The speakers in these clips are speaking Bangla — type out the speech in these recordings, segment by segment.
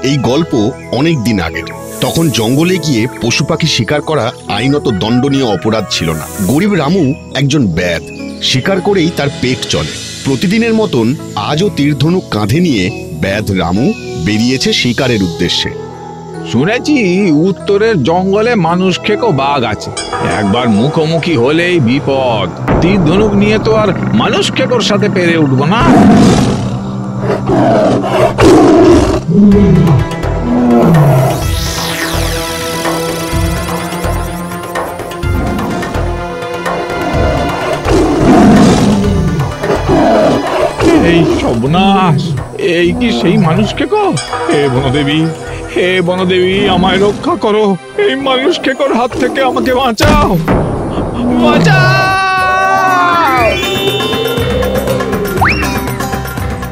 এই গল্প অনেক দিন আগের। তখন জঙ্গলে গিয়ে পশু পাখি শিকার করা আইনত দণ্ডনীয় অপরাধ ছিল না। গরিব রামু একজন ব্যাধ, শিকার করেই তার পেট চলে। প্রতিদিনের মতন আজও তীরধনুক কাঁধে নিয়ে ব্যাধ রামু বেরিয়েছে শিকারের উদ্দেশ্যে। শুনেছি উত্তরের জঙ্গলে মানুষ খেকো বাঘ আছে, একবার মুখোমুখি হলেই বিপদ। তীর ধনুক নিয়ে তো আর মানুষ খেকোর সাথে পেরে উঠবো না। এই সর্বনাশ, এই কি সেই মানুষ খেকো? হে বনদেবী, হে বনদেবী, আমায় রক্ষা করো, এই মানুষ খেকোর হাত থেকে আমাকে বাঁচাও, বাঁচাও।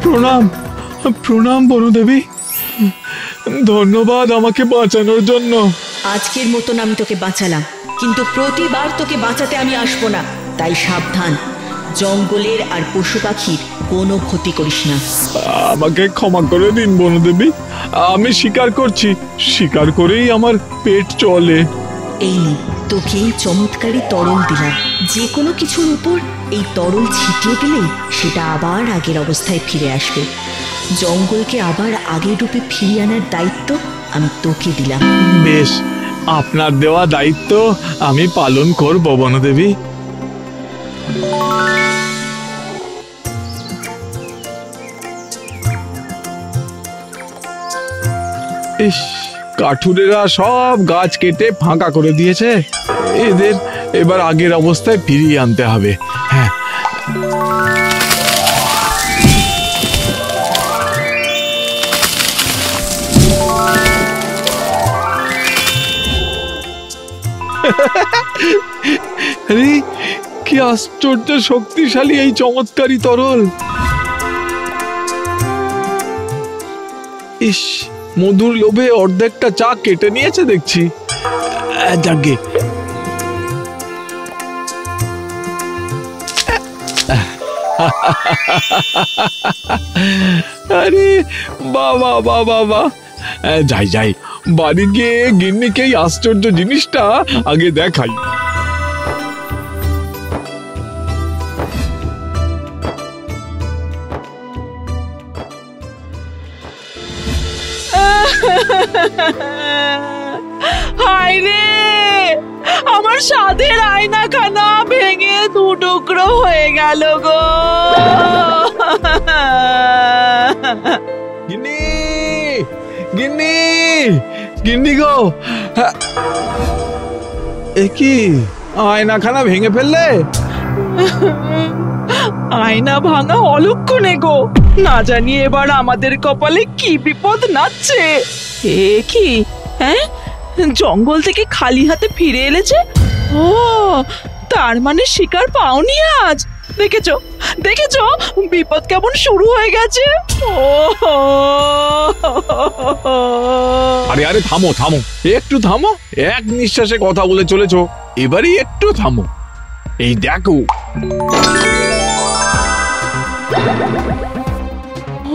প্রণাম, প্রণাম বনদেবী, ধন্যবাদ আমাকে বাঁচানোর জন্য। আজকের মতন আমি তোকে বাঁচালাম, কিন্তু প্রতিবার তোকে বাঁচাতে আমি আসবো না, তাই সাবধান, জঙ্গলের আর পশু পাখির কোনো ক্ষতি করিস না। আমাকে ক্ষমা করে দিন বনদেবী, আমি স্বীকার করছি, স্বীকার করেই আমার পেট চলে। এই তোকে এই চমৎকারী তরল দিলাম, যে কোনো কিছুর উপর এই তরল ছিটিয়ে দিলেই সেটা আবার আগের অবস্থায় ফিরে আসবে। জঙ্গলকে আবার আগের রূপে ফিরিয়ে আনার দায়িত্ব আমি তোকে দিলাম। বেশ, আপনার দেওয়া দায়িত্ব আমি পালন করব বনদেবী। ইস, কাঠুরেরা সব গাছ কেটে ফাঁকা করে দিয়েছে, এদের এবার আগের অবস্থায় ফিরিয়ে আনতে হবে। হ্যাঁ, আরে কি আশ্চর্য শক্তিশালী এই চমৎকারী তরল। ইস, মধুর লোভে অর্ধেকটা চা কেটে নিয়েছে দেখছি। যাকে আরে বাবা বাবা বা, যাই যাই, বাড়ি গিয়ে গিন্নিকে এই আশ্চর্য জিনিসটা আগে দেখাই। হায় রে, আমার স্বাদের আয়নাখানা ভেঙে দু টুকরো হয়ে গেল গো। গিন্নি, গিন্নি, গিন্নি গো, এ কি আয়নাখানা ভেঙে ফেললে? আয়না ভাঙা অলক্ষণে গো, না জানি এবার আমাদের কপালে কি বিপদ নাচ্ছে। এ কি, হ্যাঁ, জঙ্গল থেকে খালি হাতে ফিরে এলেছে? ও, তার মানে শিকার পাওনি আজ। দেখেছো, দেখেছো বিপদ কেমন শুরু হয়ে গেছে। ও আরে আরে থামো থামো, একটু থামো, এক নিঃশ্বাসে কথা বলে চলেছো, এবারই একটু থামো। এই দেখো,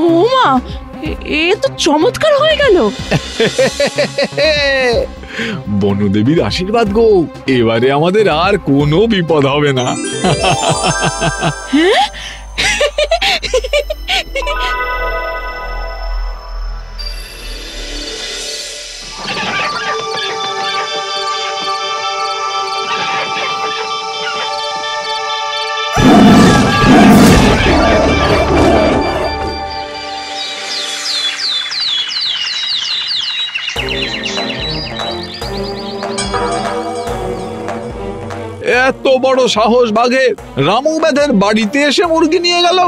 ও মা, এ তো চমৎকার হয়ে গেল। বনদেবীর আশীর্বাদ গো, এবারে আমাদের আর কোনো বিপদ হবে না। হ্যাঁ, এত বড় সাহস বাঘের, রামু বেদের বাড়িতে এসে মুরগি নিয়ে গেল।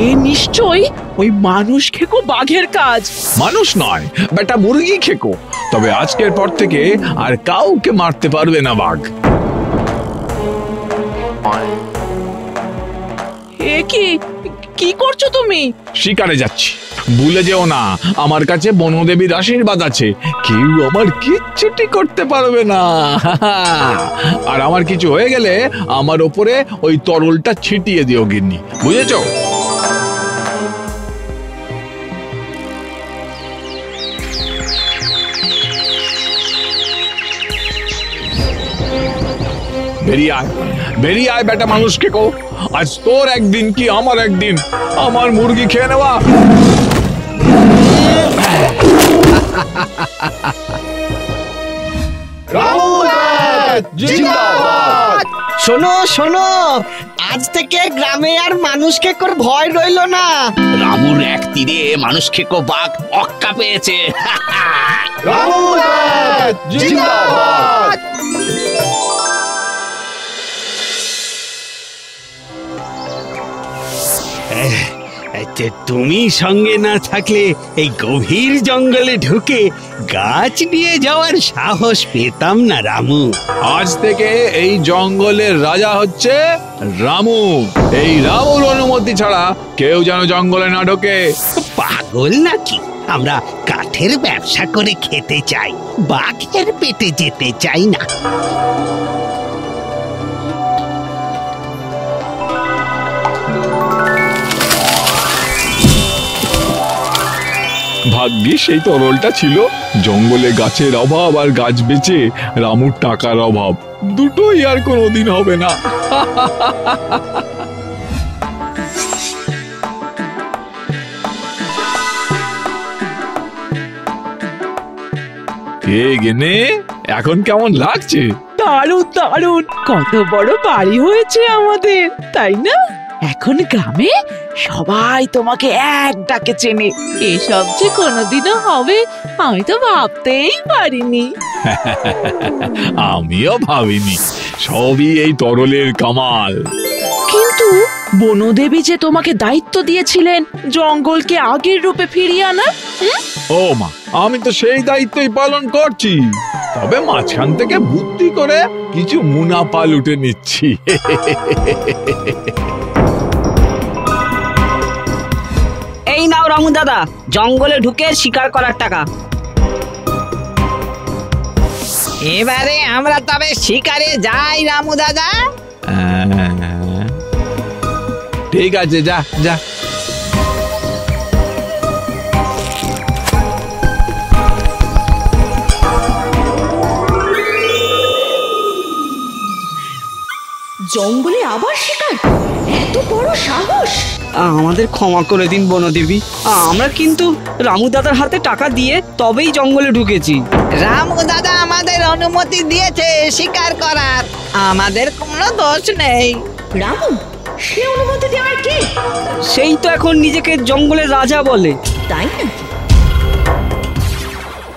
এ নিশ্চয়ই ওই মানুষ খেকো বাঘের কাজ। মানুষ নয় বেটা, মুরগি খেকো। তবে আজকের পর থেকে আর কাউকে মারতে পারবে না বাঘ। এ কি, কি করছো তুমি? শিকারে যাচ্ছি, ভুলে যেও না আমার কাছে বনদেবীর আশীর্বাদ আছে, কেউ আমার কিচ্ছুটি করতে পারবে না। আর আমার কিছু হয়ে গেলে আমার ওপরে ওই তরলটা ছিটিয়ে দিও গিন্নি, বুঝেছো? বেরিয়ে আয় বেটা মানুষকে কো, আজ তোর একদিন কি আমার একদিন, আমার মুরগি খেয়ে নেওয়া। শোনো শোনো, আজ থেকে গ্রামে আর মানুষ খেকোর ভয় রইলো না। রামুর এক তীরে মানুষ খেকো বাঘ অক্কা পেয়েছে। তুমি সঙ্গে না থাকলে এই গভীর জঙ্গলে ঢুকে গাছ নিয়ে যাওয়ার সাহস পেতাম না রামু। আজ থেকে এই জঙ্গলের রাজা হচ্ছে রামু। এই রামুর অনুমতি ছাড়া কেউ যেন জঙ্গলে না ঢোকে। পাগল নাকি? আমরা কাঠের ব্যবসা করে খেতে চাই, বাঘের পেটে যেতে চাই না। ভাগ্যিস সেই তরলটা ছিল। জঙ্গলে গাছের অভাব আর গাছ বেচে রামুর টাকার অভাব, দুটোই আর কোনোদিন হবে না। কে গেনে, এখন কেমন লাগছে? দারুণ দারুণ, কত বড় বাড়ি হয়েছে আমাদের, তাই না? এখন গ্রামে সবাই তোমাকে এক ডাকে চেনে। এসব যে কোনোদিনও হবে আমি তো ভাবতেই পারিনি। আমিও ভাবিনি, সবই এই তরলের কামাল। কিন্তু বনদেবী যে তোমাকে দায়িত্ব দিয়েছিলেন জঙ্গলকে আগের রূপে ফিরিয়ে আনা। ও মা, আমি তো সেই দায়িত্বই পালন করছি, তবে মাঝখান থেকে বুদ্ধি করে কিছু মুনাফা লুটে নিচ্ছি। এই নাও রামু দাদা, জঙ্গলে ঢুকে শিকার করার টাকা। এবারে আমরা তবে শিকারে যাই রামু দাদা। ঠিক আছে, যা যা। জঙ্গলে আবার শিকার, এত বড় সাহস! আমাদের ক্ষমা করে দিন বনদেবী, আমরা কিন্তু রামু দাদার হাতে টাকা দিয়ে তবেই জঙ্গলে ঢুকেছি। রামু দাদা আমাদের অনুমতি দিয়েছে শিকার করার, আমাদের কোনো দোষ নেই। রামু, সে অনুমতি দেওয়ার কে? সেই তো এখন নিজেকে জঙ্গলের রাজা বলে। তাই না?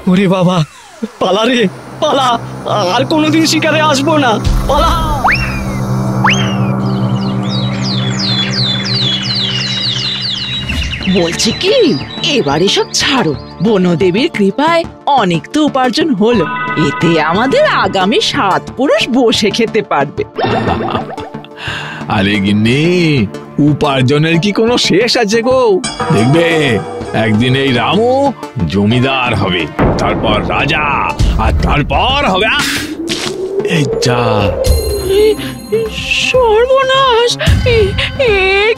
ওরে বাবা, পালা রে পালা, আর কোনোদিন শিকারে আসবো না, পালা। বলছি কি, এবারে সব ছাড়ো। বনদেবীর কৃপায় অনেক তো উপার্জন হলো, এতে আমাদের আগামী 7 পুরুষ বসে খেতে পারবে। আরে গিন্নি, উপার্জনের কি কোনো শেষ আছে গো? দেখবে একদিন এই রামু জমিদার হবে, তারপর রাজা, আর তারপর হবে এই যা। সর্বনাশ, এ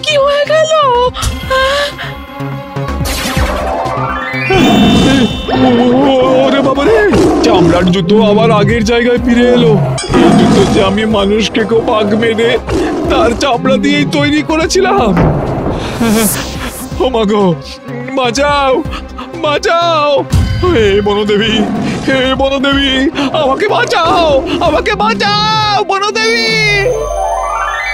কি হয়ে গেল? ওরে বাবারে, চামড়ার জুতো আবার আগের জায়গায় ফিরে এলো। এই জুতো যে আমি মানুষকে বাঘ মেরে তার চামড়া দিয়েই তৈরি করেছিলাম। ও মা গো, বাঁচাও বাঁচাও, হে বনদেবী, হে বনদেবী, আমাকে বাঁচাও, আমাকে বাঁচাও বনদেবী।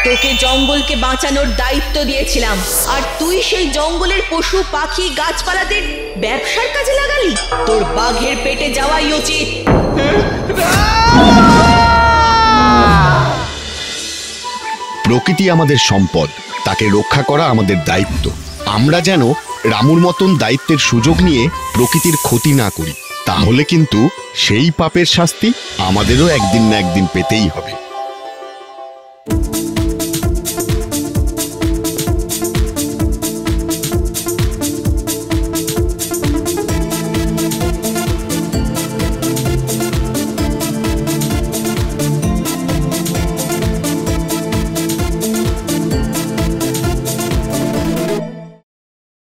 তোকে জঙ্গলকে বাঁচানোর দায়িত্ব দিয়েছিলাম, আর তুই সেই জঙ্গলের পশু পাখি গাছপালাদের ব্যবসার কাজে লাগালি। তোর বাঘের পেটে যাওয়াই উচিত। প্রকৃতি আমাদের সম্পদ, তাকে রক্ষা করা আমাদের দায়িত্ব। আমরা যেন রামুর মতন দায়িত্বের সুযোগ নিয়ে প্রকৃতির ক্ষতি না করি, তাহলে কিন্তু সেই পাপের শাস্তি আমাদেরও একদিন না একদিন পেতেই হবে।